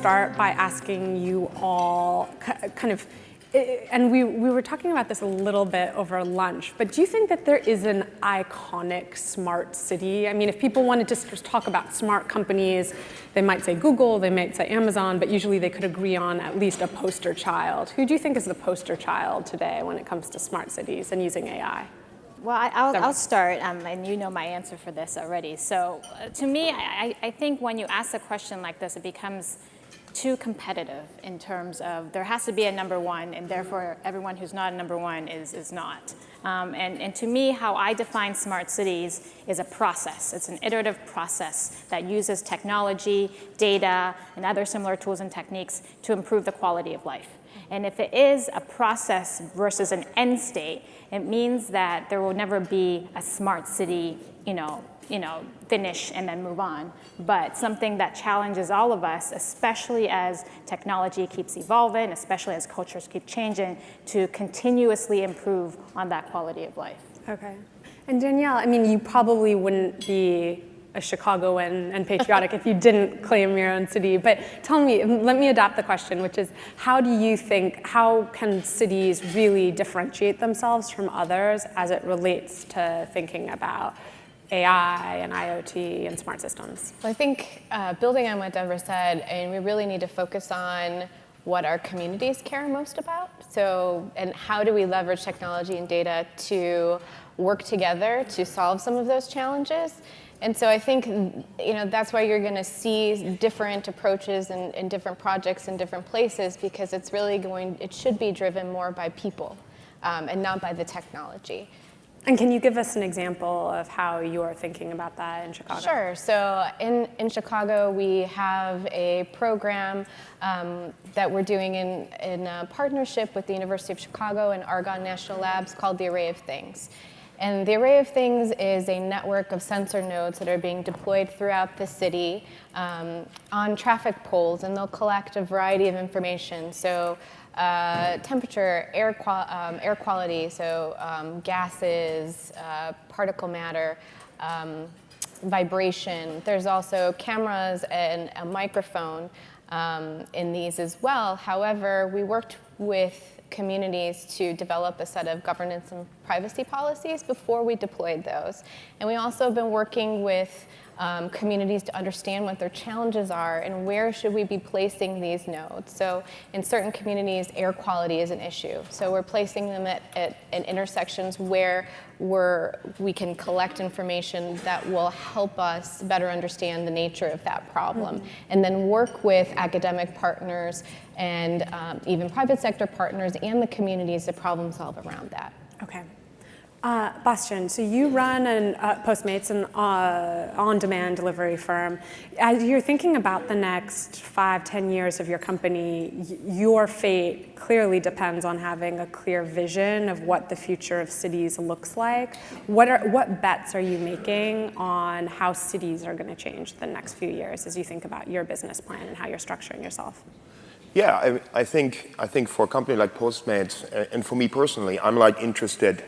start by asking you all kind of, and we were talking about this a little bit over lunch, but do you think that there is an iconic smart city? I mean, if people wanted to just talk about smart companies, they might say Google, they might say Amazon, but usually they could agree on at least a poster child. Who do you think is the poster child today when it comes to smart cities and using AI? Well, I'll start, and you know my answer for this already. So to me, I think when you ask a question like this, it becomes too competitive in terms of there has to be a number one, and therefore everyone who's not a number one is not. And to me, how I define smart cities is a process. It's an iterative process that uses technology, data, and other similar tools and techniques to improve the quality of life. And if it is a process versus an end state, it means that there will never be a smart city, finish and then move on, but something that challenges all of us, especially as technology keeps evolving, especially as cultures keep changing, to continuously improve on that quality of life. Okay. And Danielle, I mean, you probably wouldn't be a Chicagoan and patriotic if you didn't claim your own city, but tell me, let me adapt the question, which is, how can cities really differentiate themselves from others as it relates to thinking about AI and IoT and smart systems? Well, I think building on what Deborah said, and we really need to focus on what our communities care most about. So, and how do we leverage technology and data to work together to solve some of those challenges? And so I think, that's why you're going to see different approaches and different projects in different places, because it's really it should be driven more by people and not by the technology. And can you give us an example of how you're thinking about that in Chicago? Sure. So in Chicago, we have a program that we're doing in a partnership with the University of Chicago and Argonne National Labs called the Array of Things. And the Array of Things is a network of sensor nodes that are being deployed throughout the city on traffic poles, and they'll collect a variety of information. So temperature, air quality, so gases, particle matter, vibration. There's also cameras and a microphone in these as well. However, we worked with communities to develop a set of governance and privacy policies before we deployed those. And we also have been working with communities to understand what their challenges are and where should we be placing these nodes. So in certain communities, air quality is an issue. So we're placing them at intersections where we can collect information that will help us better understand the nature of that problem, and then work with academic partners and even private sector partners and the communities to problem solve around that. Okay. Bastian, so you run Postmates, an on-demand delivery firm. As you're thinking about the next 5-10 years of your company, your fate clearly depends on having a clear vision of what the future of cities looks like. What bets are you making on how cities are going to change the next few years as you think about your business plan and how you're structuring yourself? Yeah, I think for a company like Postmates, and for me personally, I'm interested.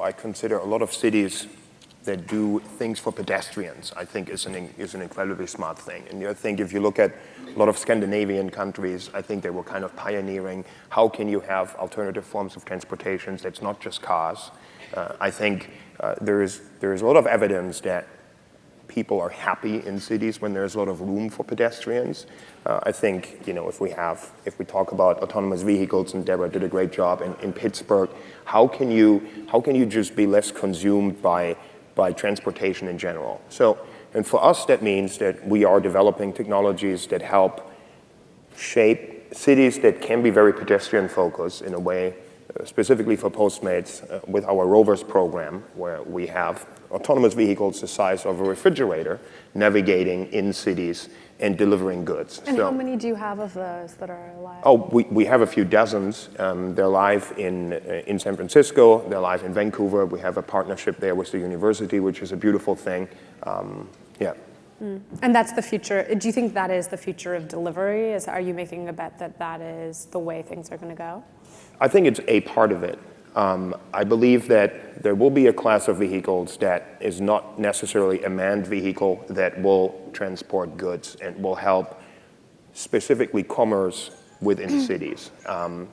I consider a lot of cities that do things for pedestrians, I think is an incredibly smart thing. And I think if you look at a lot of Scandinavian countries, I think they were kind of pioneering how can you have alternative forms of transportation that's not just cars. I think there is a lot of evidence that people are happy in cities when there's a lot of room for pedestrians. I think, if we talk about autonomous vehicles, and Deborah did a great job in Pittsburgh, how can you just be less consumed by transportation in general? So, and for us, that means that we are developing technologies that help shape cities that can be very pedestrian focused in a way, specifically for Postmates with our Rovers program, where we have autonomous vehicles the size of a refrigerator navigating in cities and delivering goods. And how many do you have of those that are live? Oh, we have a few dozens. They're live in San Francisco. They're live in Vancouver. We have a partnership there with the university, which is a beautiful thing. Yeah. And that's the future. Do you think that is the future of delivery? Are you making a bet that is the way things are going to go? I think it's a part of it. I believe that there will be a class of vehicles that is not necessarily a manned vehicle that will transport goods and will help specifically commerce within cities.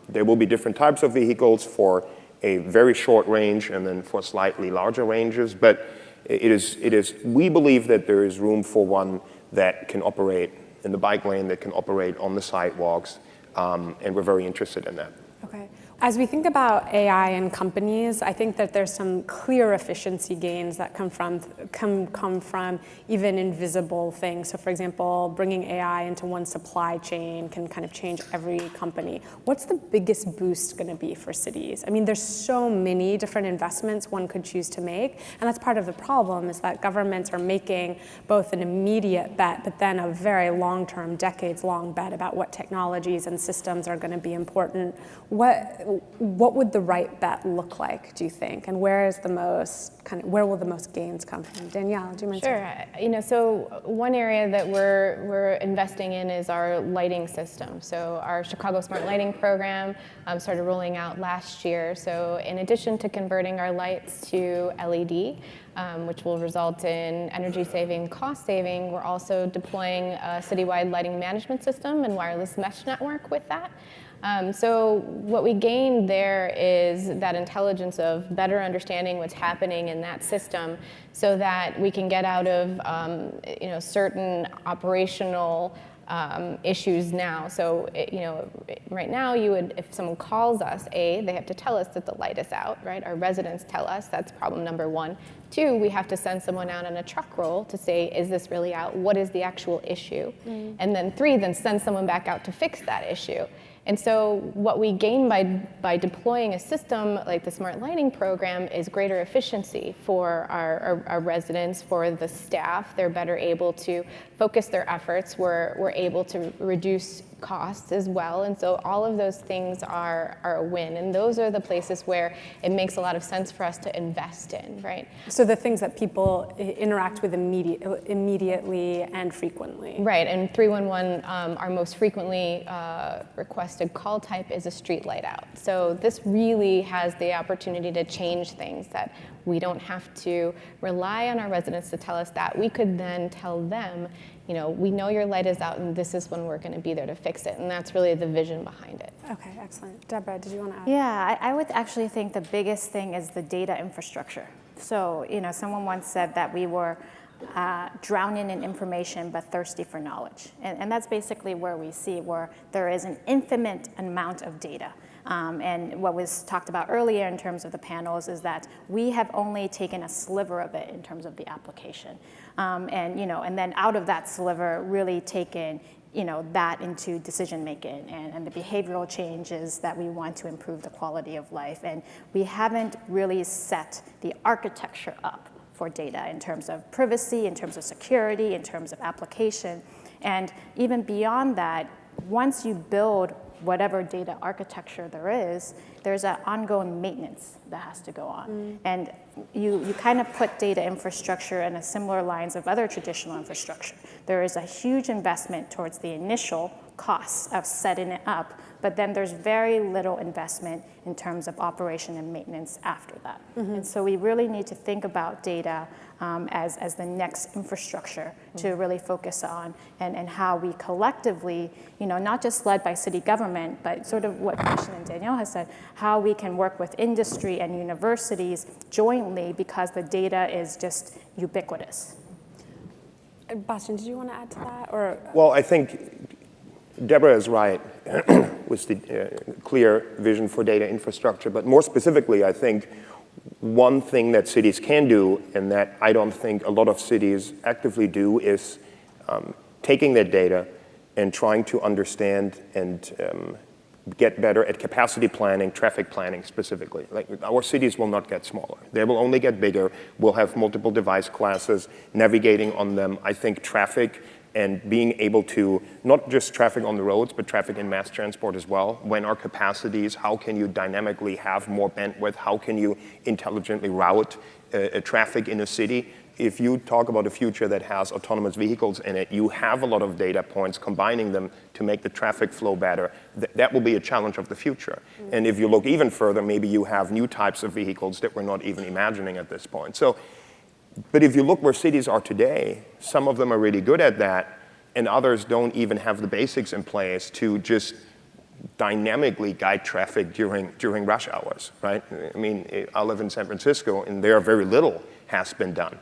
There will be different types of vehicles for a very short range and then for slightly larger ranges, but we believe that there is room for one that can operate in the bike lane, that can operate on the sidewalks, and we're very interested in that. Okay. As we think about AI in companies, I think that there's some clear efficiency gains that come from even invisible things. So for example, bringing AI into one supply chain can kind of change every company. What's the biggest boost going to be for cities? I mean, there's so many different investments one could choose to make, and that's part of the problem, is that governments are making both an immediate bet, but then a very long-term, decades-long bet about what technologies and systems are going to be important. What would the right bet look like, do you think? And where will the most gains come from? Danielle, do you mind? Sure. So one area that we're investing in is our lighting system. So our Chicago Smart Lighting program started rolling out last year. So in addition to converting our lights to LED, which will result in energy saving, cost saving, we're also deploying a citywide lighting management system and wireless mesh network with that. So what we gained there is that intelligence of better understanding what's happening in that system, so that we can get out of certain operational issues now. So right now, if someone calls us, they have to tell us that the light is out, right? Our residents tell us. That's problem number one. Two, we have to send someone out on a truck roll to say, is this really out? What is the actual issue? And then three, then send someone back out to fix that issue. And so what we gain by deploying a system like the Smart Lighting program is greater efficiency for our residents, for the staff. They're better able to focus their efforts. We're able to reduce costs as well. And so all of those things are a win. And those are the places where it makes a lot of sense for us to invest in, right? So the things that people interact with immediately and frequently. Right, and 311, our most frequently requested call type is a street light out. So this really has the opportunity to change things, that we don't have to rely on our residents to tell us that. We could then tell them, we know your light is out and this is when we're going to be there to fix it. And that's really the vision behind it. Okay, excellent. Deborah, did you want to add? Yeah, I would actually think the biggest thing is the data infrastructure. So, someone once said that we were drowning in information but thirsty for knowledge. And that's basically where we see where there is an infinite amount of data. And what was talked about earlier in terms of the panels is that we have only taken a sliver of it in terms of the application. And then out of that sliver, really taken that into decision making and the behavioral changes that we want to improve the quality of life. And we haven't really set the architecture up for data in terms of privacy, in terms of security, in terms of application. And even beyond that, once you build whatever data architecture there is, there's an ongoing maintenance that has to go on. And you kind of put data infrastructure in a similar lines of other traditional infrastructure. There is a huge investment towards the initial costs of setting it up, but then there's very little investment in terms of operation and maintenance after that. And so we really need to think about data as the next infrastructure to really focus on, and how we collectively, not just led by city government, but sort of what Christian and Danielle has said, how we can work with industry and universities jointly, because the data is just ubiquitous. Bastian, did you want to add to that? Or Well, I think Deborah is right with the clear vision for data infrastructure, but more specifically, I think one thing that cities can do, and that I don't think a lot of cities actively do, is taking that data and trying to understand and get better at capacity planning, traffic planning specifically. Like, our cities will not get smaller. They will only get bigger. We'll have multiple device classes, navigating on them. I think traffic and being able to, not just traffic on the roads, but traffic in mass transport as well. When are capacities? How can you dynamically have more bandwidth? How can you intelligently route traffic in a city? If you talk about a future that has autonomous vehicles in it, you have a lot of data points, combining them to make the traffic flow better. That will be a challenge of the future. And if you look even further, maybe you have new types of vehicles that we're not even imagining at this point. But if you look where cities are today, some of them are really good at that, and others don't even have the basics in place to just dynamically guide traffic during rush hours, right? I mean, I live in San Francisco, and there very little has been done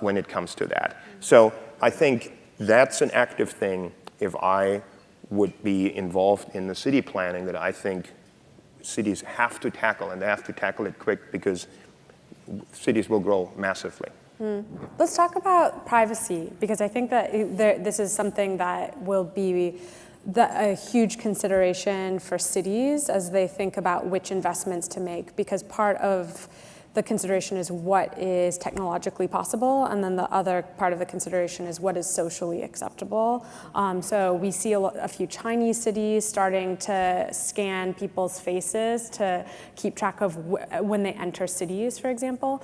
when it comes to that. So I think that's an active thing if I would be involved in the city planning that I think cities have to tackle, and they have to tackle it quick because cities will grow massively. Let's talk about privacy, because I think that this is something that will be a huge consideration for cities as they think about which investments to make, because part of the consideration is what is technologically possible, and then the other part of the consideration is what is socially acceptable. So we see a few Chinese cities starting to scan people's faces to keep track of when they enter cities, for example.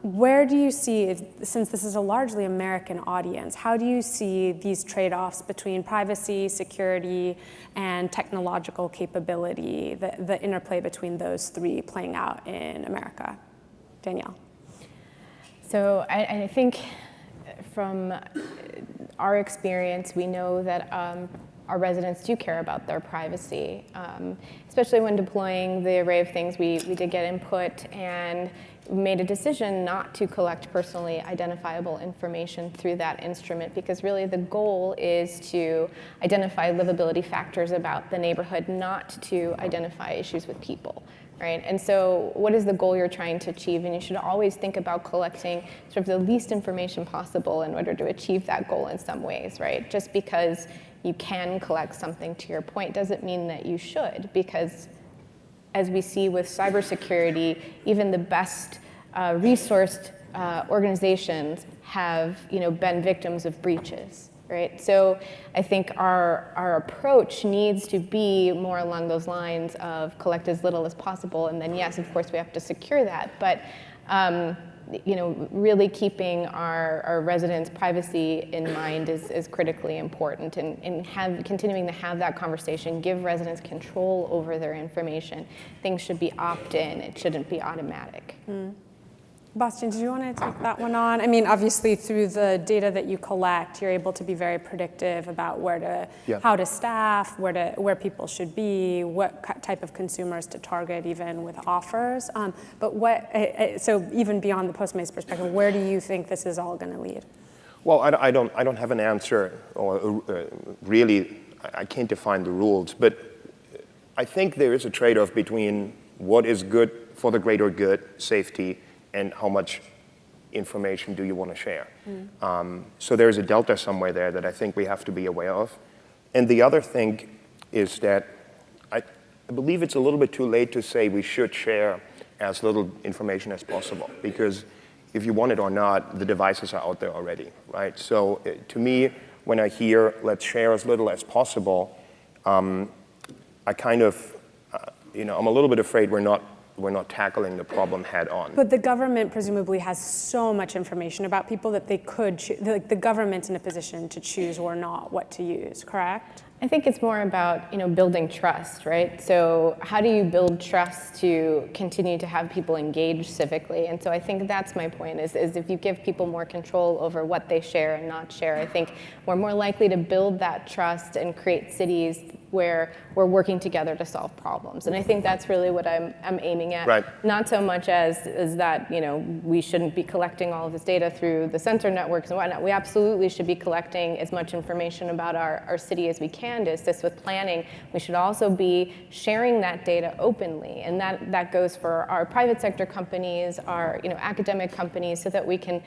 Where do you see, since this is a largely American audience, how do you see these trade-offs between privacy, security, and technological capability, the interplay between those three playing out in America? Danielle. So I think from our experience, we know that our residents do care about their privacy, especially when deploying the array of things. We did get input and made a decision not to collect personally identifiable information through that instrument, because really the goal is to identify livability factors about the neighborhood, not to identify issues with people. Right? And so what is the goal you're trying to achieve? And you should always think about collecting sort of the least information possible in order to achieve that goal in some ways, right? Just because you can collect something, to your point, doesn't mean that you should, because as we see with cybersecurity, even the best resourced organizations have, been victims of breaches. Right? So I think our approach needs to be more along those lines of collect as little as possible, and then yes, of course, we have to secure that. But really keeping our residents' privacy in mind is critically important, and continuing to have that conversation, give residents control over their information. Things should be opt-in; it shouldn't be automatic. Bastian, did you want to take that one on? I mean, obviously, through the data that you collect, you're able to be very predictive about how to staff, where people should be, what type of consumers to target, even with offers. But so even beyond the Postmates perspective, where do you think this is all going to lead? Well, I don't have an answer, or really, I can't define the rules. But I think there is a trade-off between what is good for the greater good, safety, and how much information do you want to share. So there's a delta somewhere there that I think we have to be aware of. And the other thing is that I believe it's a little bit too late to say we should share as little information as possible, because if you want it or not, the devices are out there already, right? So to me, when I hear let's share as little as possible, I kind of, I'm a little bit afraid we're not tackling the problem head on. But the government presumably has so much information about people that they could, the government's in a position to choose or not what to use, correct? I think it's more about building trust, right? So how do you build trust to continue to have people engage civically? And so I think that's my point, is if you give people more control over what they share and not share, I think we're more likely to build that trust and create cities where we're working together to solve problems. And I think that's really what I'm aiming at. Right. Not so much as that we shouldn't be collecting all of this data through the sensor networks and whatnot. We absolutely should be collecting as much information about our city as we can to assist with planning. We should also be sharing that data openly, and that goes for our private sector companies, our academic companies, so that we can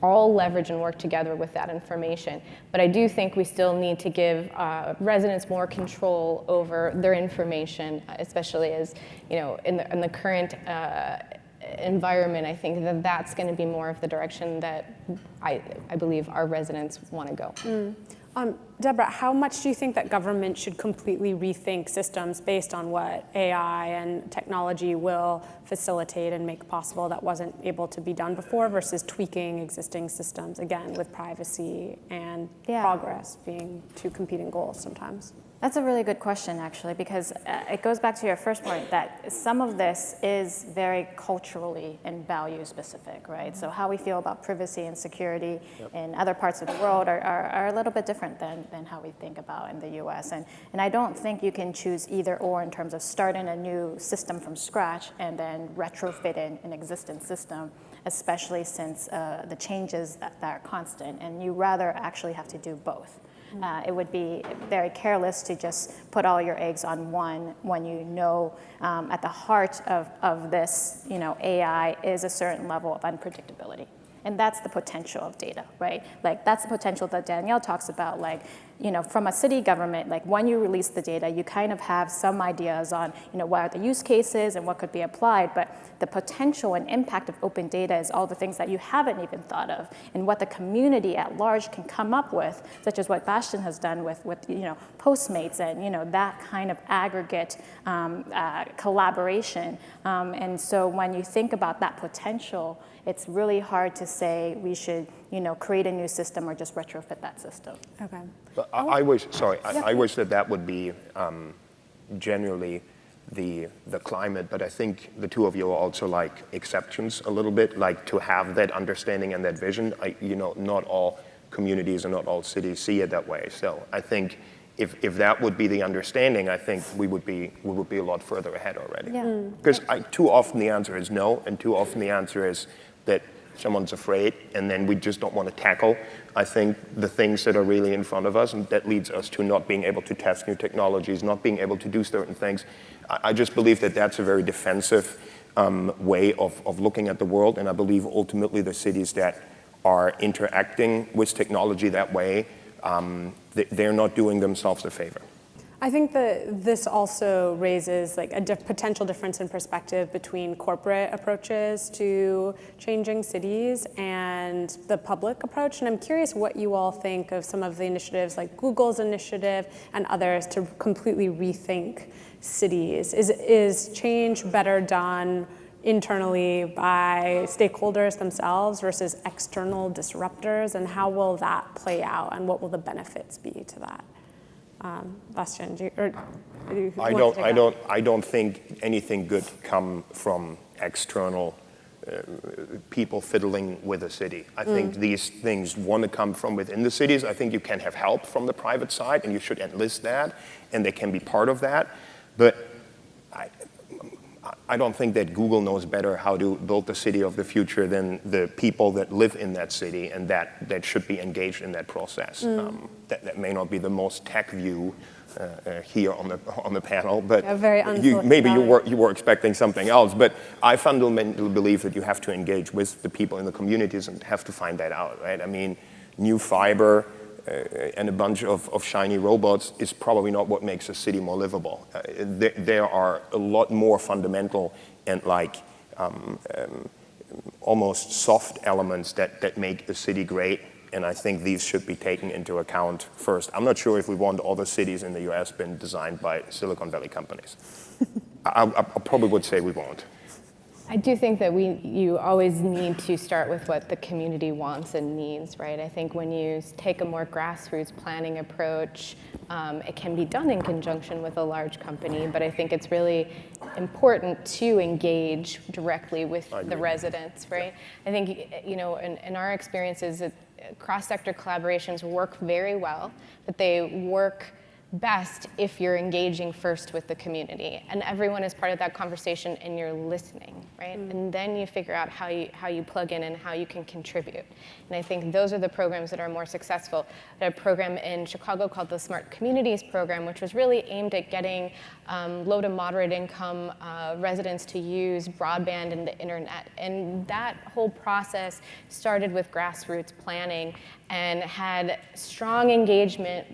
all leverage and work together with that information. But I do think we still need to give residents more control over their information, especially as in the current environment. I think that's going to be more of the direction that I believe our residents want to go. Deborah, how much do you think that government should completely rethink systems based on what AI and technology will facilitate and make possible that wasn't able to be done before, versus tweaking existing systems, again, with privacy and progress being two competing goals sometimes? That's a really good question, actually, because it goes back to your first point that some of this is very culturally and value specific, right? So how we feel about privacy and security in other parts of the world are a little bit different than how we think about in the US. And I don't think you can choose either or in terms of starting a new system from scratch and then retrofit in an existing system, especially since the changes that are constant. And you rather actually have to do both. It would be very careless to just put all your eggs on one when you know at the heart of this, AI is a certain level of unpredictability. And that's the potential of data, right? Like that's the potential that Danielle talks about, like, from a city government, like when you release the data, you kind of have some ideas on, what are the use cases and what could be applied, but the potential and impact of open data is all the things that you haven't even thought of and what the community at large can come up with, such as what Bastian has done with Postmates and, that kind of aggregate collaboration. And so when you think about that potential, it's really hard to say we should, create a new system or just retrofit that system. Okay. But I wish that would be genuinely the climate, but I think the two of you are also like exceptions a little bit, like to have that understanding and that vision. Not all communities and not all cities see it that way. So I think if that would be the understanding, I think we would be a lot further ahead already. Yeah. Because too often the answer is no, and too often the answer is that someone's afraid, and then we just don't want to tackle, I think, the things that are really in front of us, and that leads us to not being able to test new technologies, not being able to do certain things. I just believe that that's a very defensive way of looking at the world, and I believe ultimately the cities that are interacting with technology that way, they're not doing themselves a favor. I think that this also raises like a potential difference in perspective between corporate approaches to changing cities and the public approach. And I'm curious what you all think of some of the initiatives like Google's initiative and others to completely rethink cities. Is change better done internally by stakeholders themselves versus external disruptors? And how will that play out and what will the benefits be to that? Bastian, I don't think anything good come from external people fiddling with a city. I think these things want to come from within the cities. I think you can have help from the private side, and you should enlist that, and they can be part of that. But I don't think that Google knows better how to build the city of the future than the people that live in that city and that should be engaged in that process. That may not be the most tech view here on the panel, but maybe you were expecting something else. But I fundamentally believe that you have to engage with the people in the communities and have to find that out, right? I mean, new fiber and a bunch of shiny robots is probably not what makes a city more livable. There are a lot more fundamental and almost soft elements that make a city great, and I think these should be taken into account first. I'm not sure if we want all the cities in the US been designed by Silicon Valley companies. I probably would say we won't. I do think that you always need to start with what the community wants and needs, right? I think when you take a more grassroots planning approach, it can be done in conjunction with a large company, but I think it's really important to engage directly with the residents, right? I think, in our experiences, cross-sector collaborations work very well, but they work best if you're engaging first with the community and everyone is part of that conversation and you're listening, right? And then you figure out how you plug in and how you can contribute. And I think those are the programs that are more successful. I had a program in Chicago called the Smart Communities Program, which was really aimed at getting low to moderate income residents to use broadband and the internet. And that whole process started with grassroots planning and had strong engagement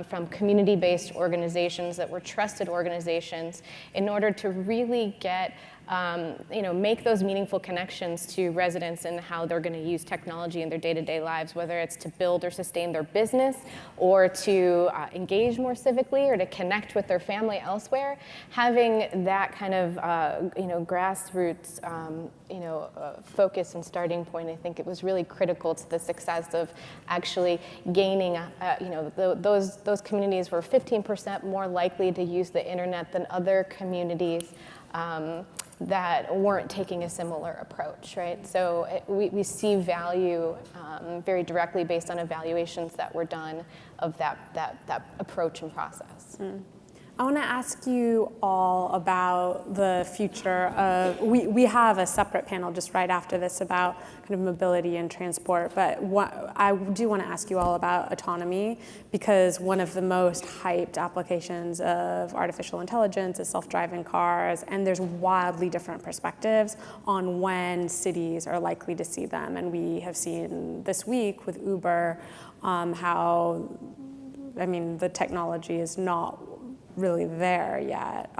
from community-based organizations that were trusted organizations in order to really get make those meaningful connections to residents and how they're going to use technology in their day-to-day lives, whether it's to build or sustain their business, or to engage more civically, or to connect with their family elsewhere. Having that kind of grassroots focus and starting point, I think it was really critical to the success of actually gaining. Those communities were 15% more likely to use the internet than other communities that weren't taking a similar approach, right? So we see value very directly based on evaluations that were done of that approach and process. I want to ask you all about the future of, we have a separate panel just right after this about kind of mobility and transport, but I do want to ask you all about autonomy, because one of the most hyped applications of artificial intelligence is self-driving cars, and there's wildly different perspectives on when cities are likely to see them. And we have seen this week with Uber how, the technology is not really there yet.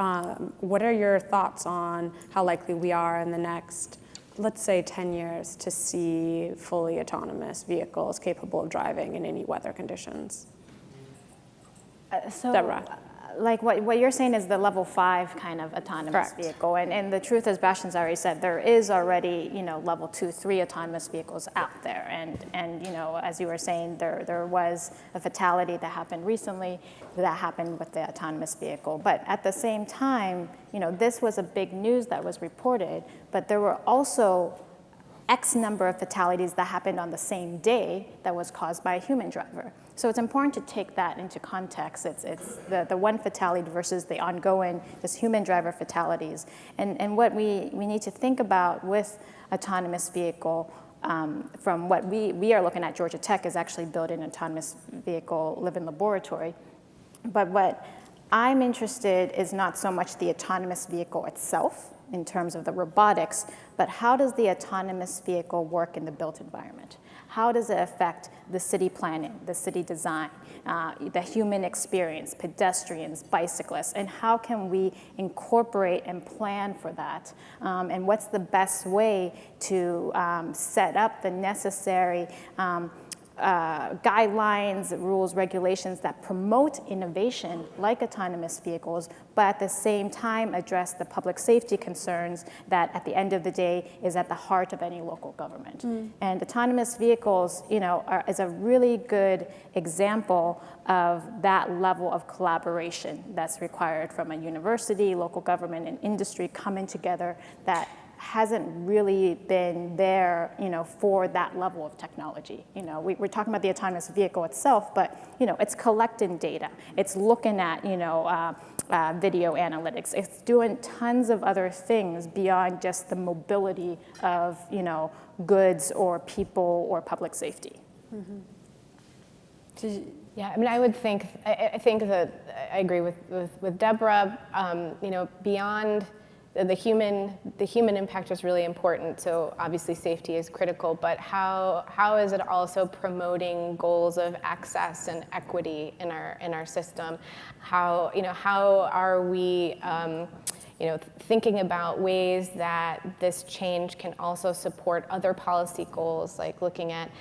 What are your thoughts on how likely we are in the next, let's say, 10 years to see fully autonomous vehicles capable of driving in any weather conditions? Deborah. Like what you're saying is the level 5 kind of autonomous Correct. vehicle, and the truth, as Bastian's already said, there is already level 2, 3 autonomous vehicles out there, and as you were saying, there was a fatality that happened recently that happened with the autonomous vehicle. But at the same time, this was a big news that was reported, but there were also X number of fatalities that happened on the same day that was caused by a human driver. So it's important to take that into context. It's the one fatality versus the ongoing, this human driver fatalities. And what we need to think about with autonomous vehicle, from what we are looking at, Georgia Tech is actually building an autonomous vehicle living laboratory. But what I'm interested is not so much the autonomous vehicle itself in terms of the robotics, but how does the autonomous vehicle work in the built environment? How does it affect the city planning, the city design, the human experience, pedestrians, bicyclists, and how can we incorporate and plan for that? And what's the best way to set up the necessary guidelines, rules, regulations that promote innovation like autonomous vehicles, but at the same time address the public safety concerns that at the end of the day is at the heart of any local government. And autonomous vehicles, is a really good example of that level of collaboration that's required from a university, local government, and industry coming together that hasn't really been there, for that level of technology. We're talking about the autonomous vehicle itself, but it's collecting data. It's looking at, video analytics. It's doing tons of other things beyond just the mobility of, goods or people or public safety. Yeah, I think that I agree with Deborah. Beyond the human impact is really important. So obviously safety is critical, but how is it also promoting goals of access and equity in our system? How are we thinking about ways that this change can also support other policy goals, like looking at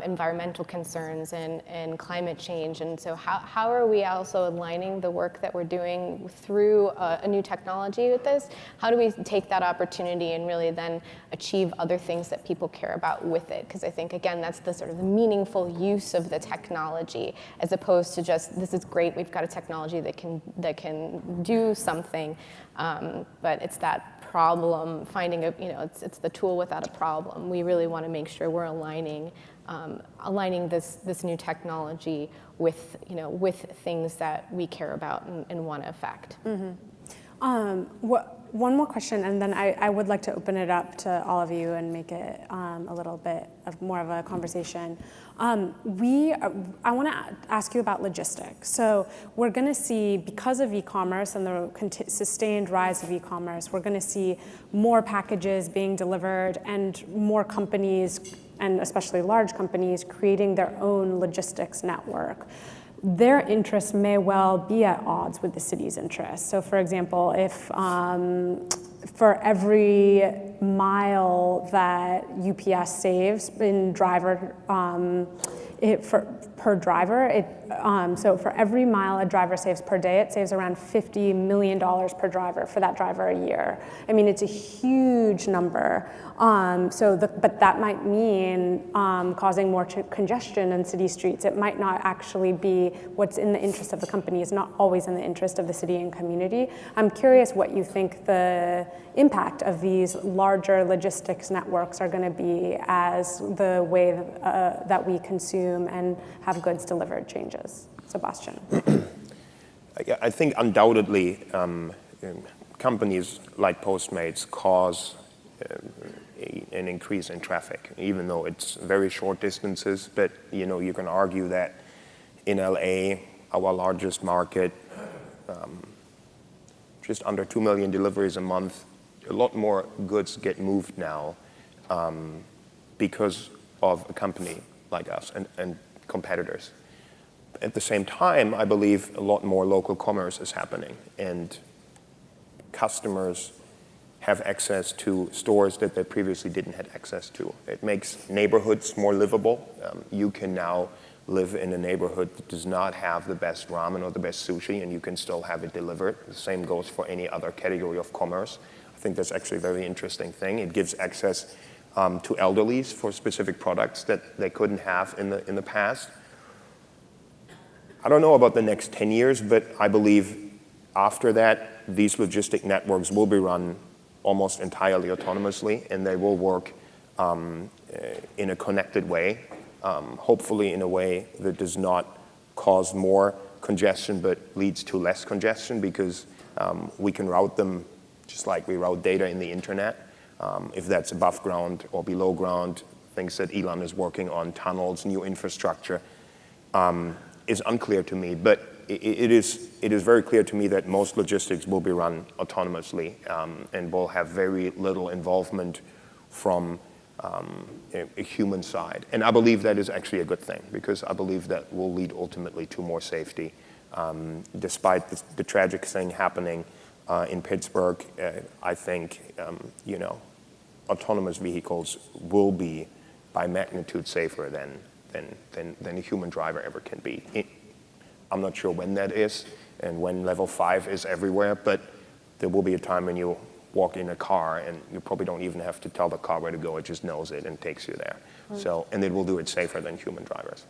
environmental concerns and climate change. And so how are we also aligning the work that we're doing through a new technology with this? How do we take that opportunity and really then achieve other things that people care about with it? Because I think, again, that's the sort of the meaningful use of the technology, as opposed to just, this is great, we've got a technology that can do something, but it's that problem, finding it's the tool without a problem. We really want to make sure we're aligning this new technology with things that we care about and want to affect. One more question, and then I would like to open it up to all of you and make it a little bit of more of a conversation. I want to ask you about logistics. So we're going to see, because of e-commerce and the sustained rise of e-commerce, we're going to see more packages being delivered and more companies, and especially large companies, creating their own logistics network. Their interests may well be at odds with the city's interests. So for example, if for every mile that UPS saves in driver, per driver, so for every mile a driver saves per day, it saves around $50 million per driver for that driver a year. I mean, it's a huge number. But that might mean causing more congestion in city streets. It might not actually be what's in the interest of the company. It's not always in the interest of the city and community. I'm curious what you think the impact of these larger logistics networks are going to be as the way that we consume and have goods delivered changes. Sebastian. I think undoubtedly companies like Postmates cause an increase in traffic, even though it's very short distances. But you can argue that in LA, our largest market, just under 2 million deliveries a month, a lot more goods get moved now because of a company like us and competitors. At the same time, I believe a lot more local commerce is happening, and customers have access to stores that they previously didn't have access to. It makes neighborhoods more livable. You can now live in a neighborhood that does not have the best ramen or the best sushi, and you can still have it delivered. The same goes for any other category of commerce. I think that's actually a very interesting thing. It gives access to elderlies for specific products that they couldn't have in the past. I don't know about the next 10 years, but I believe after that, these logistic networks will be run almost entirely autonomously, and they will work in a connected way, hopefully in a way that does not cause more congestion but leads to less congestion, because we can route them just like we route data in the internet. If that's above ground or below ground, things that Elon is working on, tunnels, new infrastructure, is unclear to me. But it is very clear to me that most logistics will be run autonomously and will have very little involvement from a human side. And I believe that is actually a good thing, because I believe that will lead ultimately to more safety. Despite the tragic thing happening in Pittsburgh, I think autonomous vehicles will be by magnitude safer than a human driver ever can be. I'm not sure when that is and when level 5 is everywhere, but there will be a time when you walk in a car and you probably don't even have to tell the car where to go. It just knows it and takes you there. And it will do it safer than human drivers.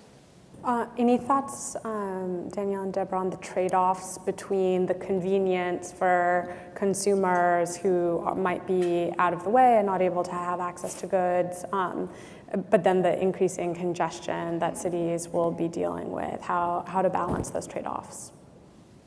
Any thoughts, Danielle and Deborah, on the trade-offs between the convenience for consumers who might be out of the way and not able to have access to goods, but then the increasing congestion that cities will be dealing with, how to balance those trade-offs?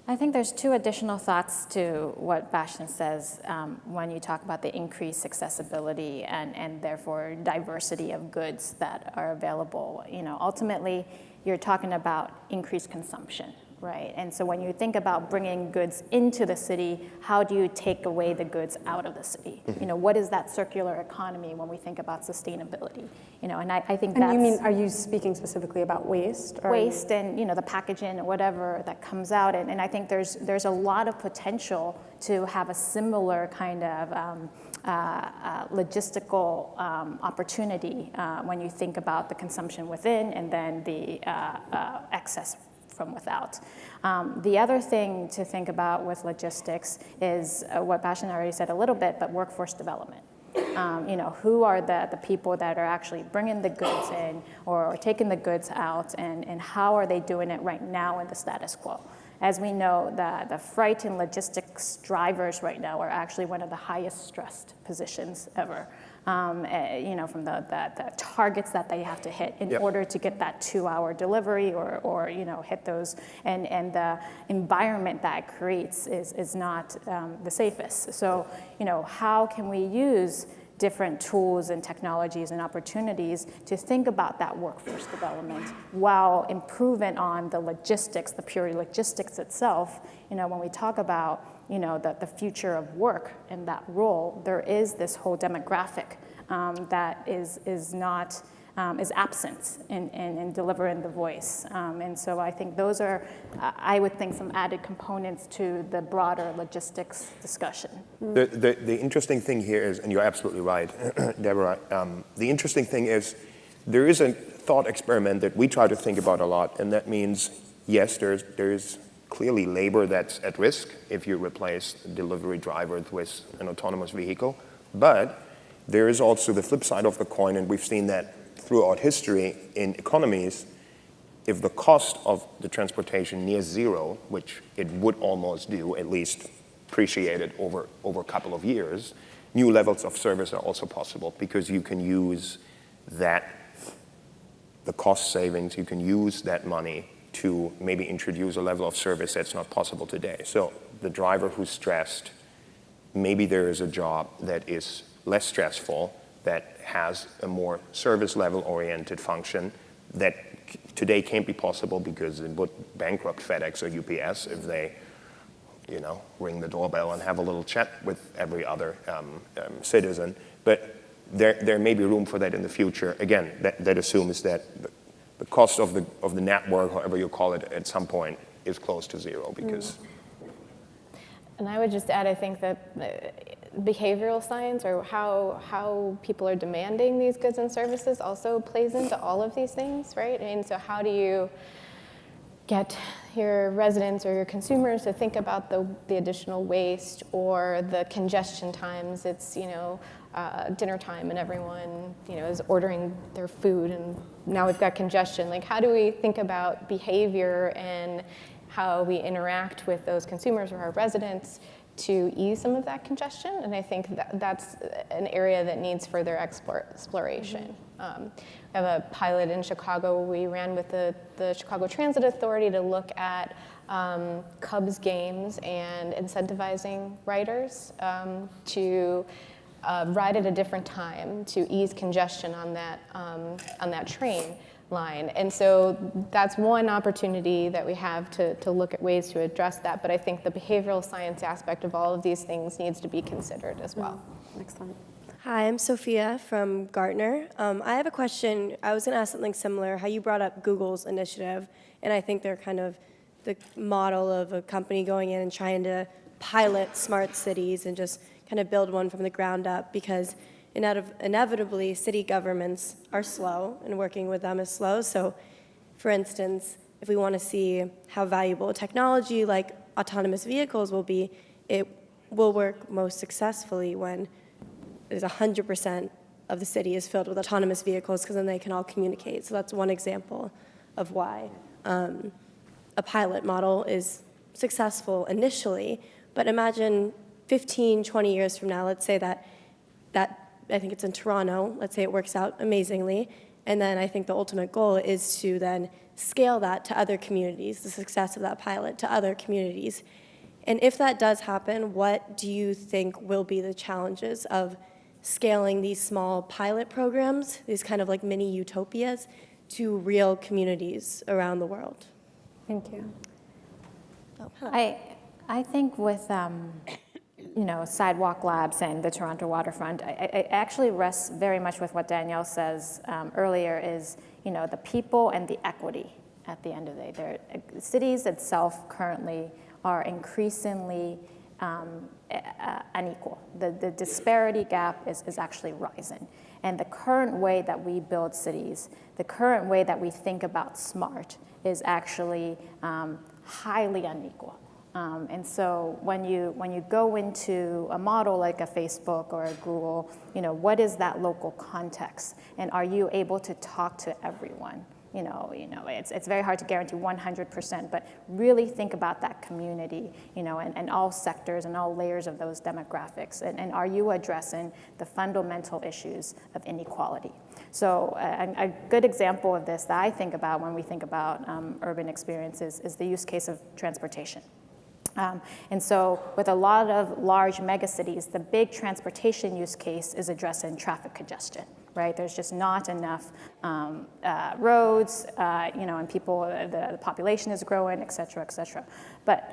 I think there's two additional thoughts to what Bastian says when you talk about the increased accessibility and therefore diversity of goods that are available. Ultimately, you're talking about increased consumption, right? And so when you think about bringing goods into the city, how do you take away the goods out of the city? What is that circular economy when we think about sustainability? And I think that's... And are you speaking specifically about waste? Waste and, the packaging or whatever that comes out. And I think there's a lot of potential to have a similar kind of logistical opportunity when you think about the consumption within and then the excess from without. The other thing to think about with logistics is what Bastian already said a little bit, but workforce development. Who are the people that are actually bringing the goods in or taking the goods out, and how are they doing it right now in the status quo? As we know, the freight and logistics drivers right now are actually one of the highest stressed positions ever. From the targets that they have to hit in order to get that 2-hour delivery or hit those, and the environment that it creates is not the safest. So, how can we use different tools and technologies and opportunities to think about that workforce development while improving on the logistics, the pure logistics itself? When we talk about the future of work and that role, there is this whole demographic that is not is absent in delivering the voice. And so I think those are, I would think, some added components to the broader logistics discussion. The interesting thing here is, and you're absolutely right, Deborah, the interesting thing is there is a thought experiment that we try to think about a lot, and that means, yes, there's clearly labor that's at risk if you replace delivery drivers with an autonomous vehicle, but there is also the flip side of the coin, and we've seen that throughout history in economies. If the cost of the transportation near zero, which it would almost do, at least appreciated over a couple of years, new levels of service are also possible because you can use the cost savings, you can use that money to maybe introduce a level of service that's not possible today. So the driver who's stressed, maybe there is a job that is less stressful, that has a more service level oriented function that today can't be possible because it would bankrupt FedEx or UPS if they, ring the doorbell and have a little chat with every other citizen. But there may be room for that in the future. Again, that assumes that the cost of the network, however you call it, at some point is close to zero because. And I would just add, I think that behavioral science, or how people are demanding these goods and services, also plays into all of these things, right? I mean, so how do you get your residents or your consumers to think about the additional waste or the congestion times? It's dinner time and everyone is ordering their food, and now we've got congestion. Like, how do we think about behavior and how we interact with those consumers or our residents to ease some of that congestion? And I think that's an area that needs further exploration. We have a pilot in Chicago we ran with the Chicago Transit Authority to look at Cubs games and incentivizing riders to ride at a different time to ease congestion on that train line. And so that's one opportunity that we have to look at ways to address that. But I think the behavioral science aspect of all of these things needs to be considered as well. Excellent. Hi, I'm Sophia from Gartner. I have a question. I was going to ask something similar, how you brought up Google's initiative, and I think they're kind of the model of a company going in and trying to pilot smart cities and just kind of build one from the ground up, because inevitably city governments are slow and working with them is slow. So for instance, if we want to see how valuable a technology like autonomous vehicles will be, it will work most successfully when there's 100% of the city is filled with autonomous vehicles, because then they can all communicate. So that's one example of why a pilot model is successful initially. But imagine 15, 20 years from now, let's say that I think it's in Toronto, let's say it works out amazingly, and then I think the ultimate goal is to then scale that to other communities, the success of that pilot to other communities. And if that does happen, what do you think will be the challenges of scaling these small pilot programs, these kind of like mini utopias, to real communities around the world? Thank you. I think with Sidewalk Labs and the Toronto waterfront, I actually rest very much with what Danielle says earlier, is the people and the equity at the end of the day. Cities itself currently are increasingly unequal. The disparity gap is actually rising. And the current way that we build cities, the current way that we think about smart, is actually highly unequal. And so when you go into a model like a Facebook or a Google, what is that local context? And are you able to talk to everyone? It's very hard to guarantee 100%, but really think about that community, and all sectors and all layers of those demographics. And are you addressing the fundamental issues of inequality? So a good example of this that I think about when we think about urban experiences is the use case of transportation. And so with a lot of large megacities, the big transportation use case is addressing traffic congestion, right? There's just not enough roads, and people, the population is growing, et cetera, et cetera. But,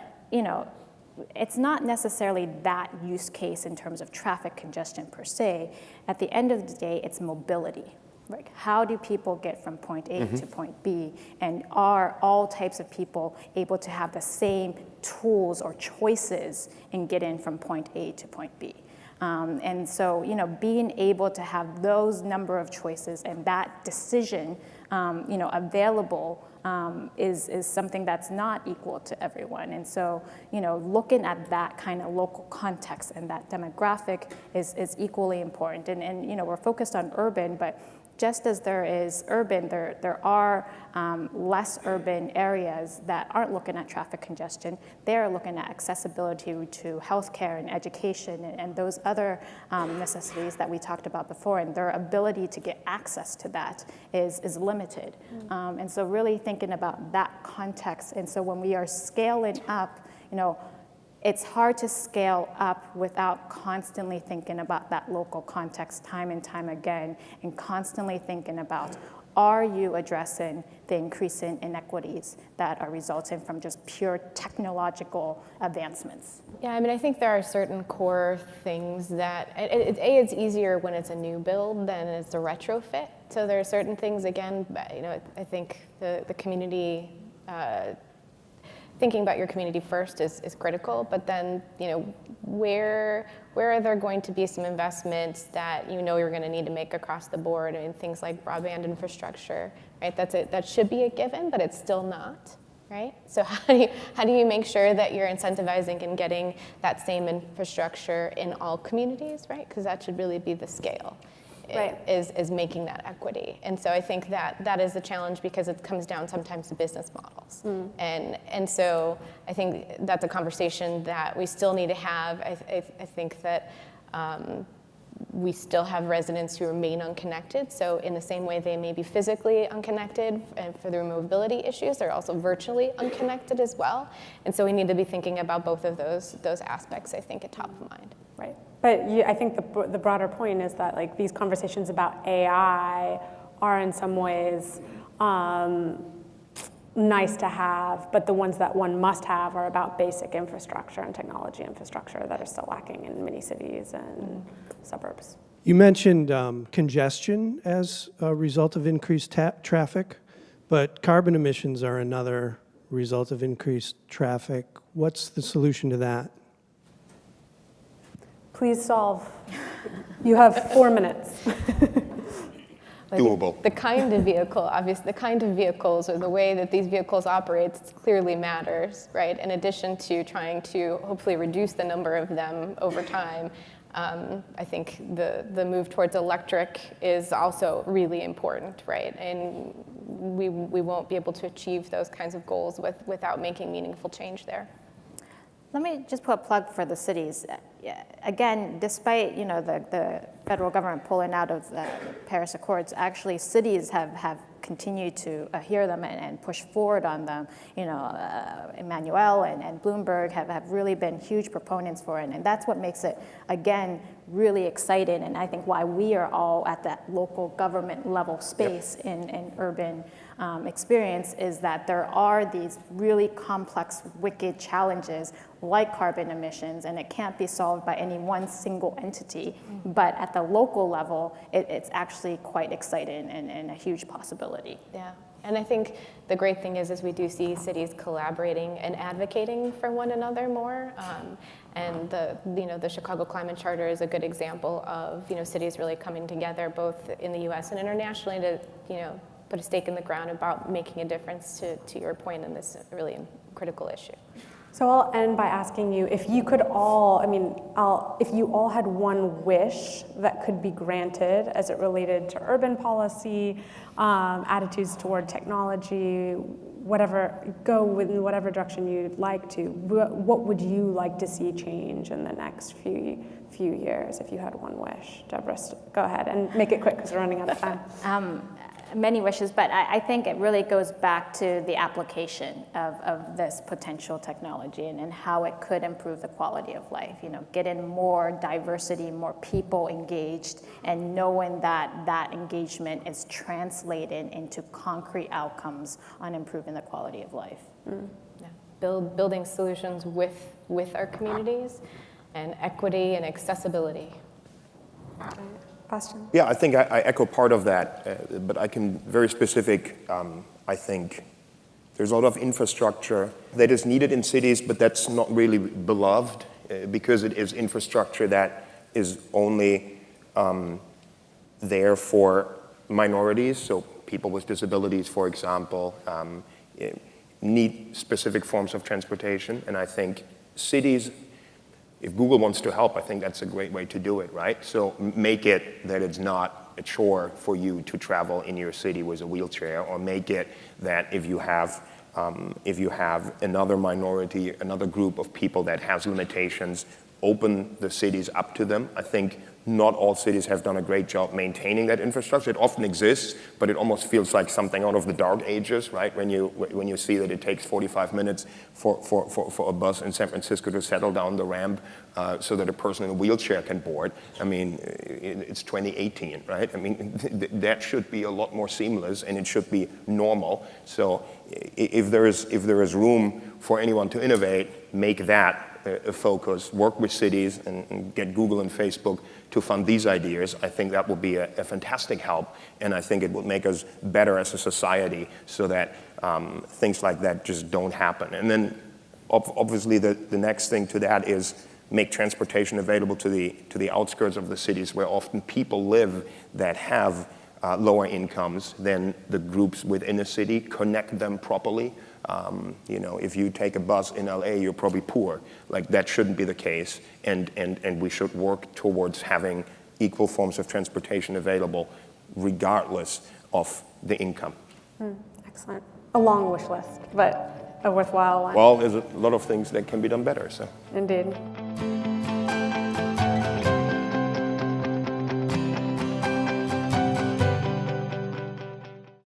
it's not necessarily that use case in terms of traffic congestion per se. At the end of the day, it's mobility. Like, how do people get from point A to point B? And are all types of people able to have the same tools or choices in getting from point A to point B? And so, being able to have those number of choices and that decision, available is something that's not equal to everyone. And so, looking at that kind of local context and that demographic is equally important. And we're focused on urban, but just as there is urban, there are less urban areas that aren't looking at traffic congestion. They're looking at accessibility to healthcare and education and those other necessities that we talked about before, and their ability to get access to that is limited. And so really thinking about that context. And so when we are scaling up, it's hard to scale up without constantly thinking about that local context time and time again, and constantly thinking about, are you addressing the increasing inequities that are resulting from just pure technological advancements? Yeah, I think there are certain core things that, it's easier when it's a new build than it's a retrofit. So there are certain things, again, I think the community, thinking about your community first is critical, but then, where are there going to be some investments that you're going to need to make across the board, and things like broadband infrastructure, right? That should be a given, but it's still not, right? So how do you make sure that you're incentivizing and getting that same infrastructure in all communities, right? Because that should really be the scale. Right. Is making that equity. And so I think that is the challenge, because it comes down sometimes to business models. And so I think that's a conversation that we still need to have. I think that we still have residents who remain unconnected. So in the same way they may be physically unconnected and for their mobility issues, they're also virtually unconnected as well. And so we need to be thinking about both of those aspects, I think, at top of mind. Right. But I think the broader point is that these conversations about AI are in some ways nice to have, but the ones that one must have are about basic infrastructure and technology infrastructure that are still lacking in many cities and suburbs. You mentioned congestion as a result of increased traffic, but carbon emissions are another result of increased traffic. What's the solution to that? Please solve. You have 4 minutes. Doable. The kind of vehicle, obviously, the kind of vehicles or the way that these vehicles operate clearly matters, right? In addition to trying to hopefully reduce the number of them over time, I think the move towards electric is also really important, right? And we won't be able to achieve those kinds of goals without making meaningful change there. Let me just put a plug for the cities. Again, despite the federal government pulling out of the Paris Accords, actually cities have continued to adhere them and push forward on them. Emmanuel and Bloomberg have really been huge proponents for it, and that's what makes it, again, really exciting, and I think why we are all at that local government level space in urban experience is that there are these really complex, wicked challenges like carbon emissions, and it can't be solved by any one single entity. But at the local level, it's actually quite exciting and a huge possibility. Yeah, and I think the great thing is we do see cities collaborating and advocating for one another more. And the Chicago Climate Charter is a good example of cities really coming together, both in the U.S. and internationally, to put a stake in the ground about making a difference to your point in this really critical issue. So I'll end by asking you if you could all, if you all had one wish that could be granted as it related to urban policy, attitudes toward technology, whatever, go in whatever direction you'd like to, what would you like to see change in the next few years if you had one wish? Deborah, go ahead and make it quick because we're running out of time. Many wishes, but I think it really goes back to the application of this potential technology and how it could improve the quality of life. Getting more diversity, more people engaged, and knowing that engagement is translated into concrete outcomes on improving the quality of life. Yeah. Building solutions with our communities, and equity and accessibility. Bastian? Yeah, I think I echo part of that, but I can very specific. I think there's a lot of infrastructure that is needed in cities, but that's not really beloved because it is infrastructure that is only there for minorities. So people with disabilities, for example, need specific forms of transportation, and I think cities. If Google wants to help, I think that's a great way to do it, right? So make it that it's not a chore for you to travel in your city with a wheelchair, or make it that if you have another minority, another group of people that has limitations, open the cities up to them. I think not all cities have done a great job maintaining that infrastructure. It often exists, but it almost feels like something out of the dark ages, right? When you see that it takes 45 minutes for a bus in San Francisco to settle down the ramp so that a person in a wheelchair can board. I mean, it's 2018, right? I mean, that should be a lot more seamless, and it should be normal. So if there is room for anyone to innovate, make that a focus, work with cities and get Google and Facebook to fund these ideas. I think that would be a fantastic help, and I think it would make us better as a society so that things like that just don't happen. And then obviously the next thing to that is make transportation available to the outskirts of the cities where often people live that have lower incomes than the groups within a city, connect them properly. If you take a bus in LA, you're probably poor. Like, that shouldn't be the case, and we should work towards having equal forms of transportation available regardless of the income. Excellent. A long wish list, but a worthwhile one. Well, there's a lot of things that can be done better, so. Indeed.